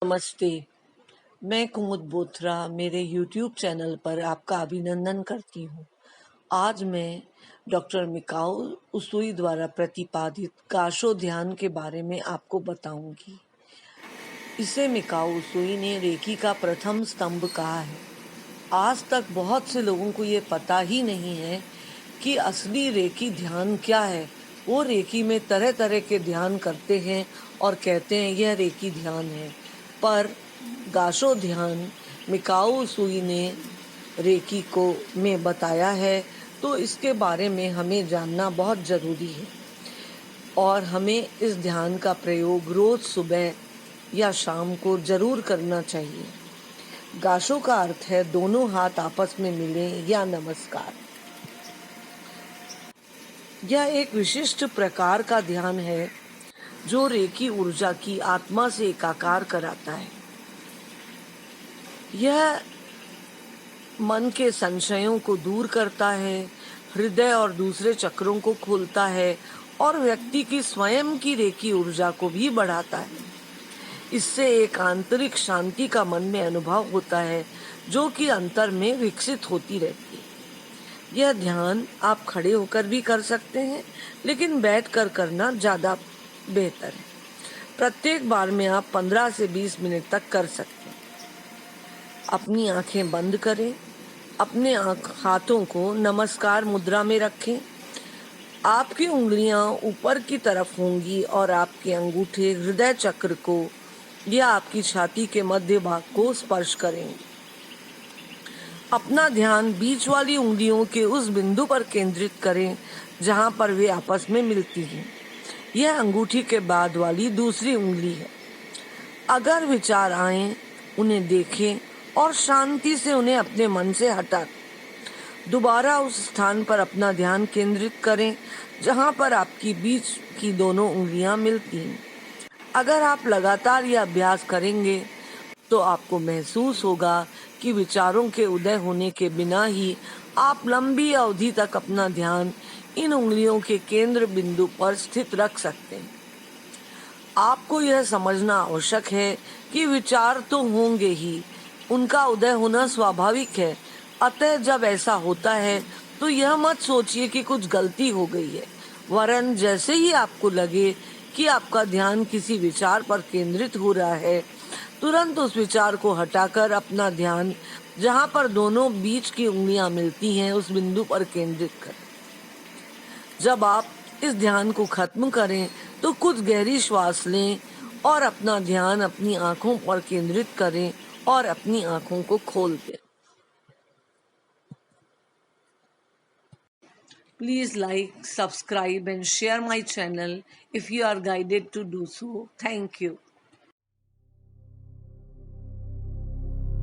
नमस्ते। मैं कुमुद बोथरा मेरे YouTube चैनल पर आपका अभिनंदन करती हूँ। आज मैं डॉक्टर मिकाओ उसुई द्वारा प्रतिपादित गाशो ध्यान के बारे में आपको बताऊंगी। इसे मिकाओ उसुई ने रेकी का प्रथम स्तंभ कहा है। आज तक बहुत से लोगों को ये पता ही नहीं है कि असली रेकी ध्यान क्या है। वो रेकी में तरह तरह के ध्यान करते हैं और कहते हैं यह रेकी ध्यान है, पर गाशो ध्यान मिकाओ सुई ने रेकी को में बताया है, तो इसके बारे में हमें जानना बहुत ज़रूरी है और हमें इस ध्यान का प्रयोग रोज़ सुबह या शाम को ज़रूर करना चाहिए। गाशो का अर्थ है दोनों हाथ आपस में मिले या नमस्कार। यह एक विशिष्ट प्रकार का ध्यान है जो रेकी ऊर्जा की आत्मा से एकाकार कराता है। यह मन के संशयों को दूर करता है, हृदय और दूसरे चक्रों को खोलता है और व्यक्ति की स्वयं की रेकी ऊर्जा को भी बढ़ाता है। इससे एक आंतरिक शांति का मन में अनुभव होता है जो कि अंतर में विकसित होती रहती है। यह ध्यान आप खड़े होकर भी कर सकते हैं, लेकिन बैठकर करना ज़्यादा बेहतर है। प्रत्येक बार में आप 15 से 20 मिनट तक कर सकते हैं। अपनी आंखें बंद करें, अपने हाथों को नमस्कार मुद्रा में रखें। आपकी उंगलियां ऊपर की तरफ होंगी और आपके अंगूठे हृदय चक्र को या आपकी छाती के मध्य भाग को स्पर्श करेंगे। अपना ध्यान बीच वाली उंगलियों के उस बिंदु पर केंद्रित करें जहां पर वे आपस में मिलती हैं। यह अंगूठी के बाद वाली दूसरी उंगली है। अगर विचार आए, उन्हें देखें और शांति से उन्हें अपने मन से हटा दोबारा उस स्थान पर अपना ध्यान केंद्रित करें जहां पर आपकी बीच की दोनों उंगलियां मिलती हैं। अगर आप लगातार यह अभ्यास करेंगे तो आपको महसूस होगा कि विचारों के उदय होने के बिना ही आप लंबी अवधि तक अपना ध्यान इन उंगलियों के केंद्र बिंदु पर स्थित रख सकते हैं। आपको यह समझना आवश्यक है कि विचार तो होंगे ही, उनका उदय होना स्वाभाविक है। अतः जब ऐसा होता है तो यह मत सोचिए कि कुछ गलती हो गई है, वरन जैसे ही आपको लगे कि आपका ध्यान किसी विचार पर केंद्रित हो रहा है, तुरंत उस विचार को हटाकर अपना ध्यान जहां पर दोनों बीच की उंगलियां मिलती हैं उस बिंदु पर केंद्रित करें। जब आप इस ध्यान को खत्म करें तो कुछ गहरी श्वास लें और अपना ध्यान अपनी आंखों पर केंद्रित करें और अपनी आंखों को खोल दें। Please like, subscribe and share my channel if you are guided to do so. Thank you.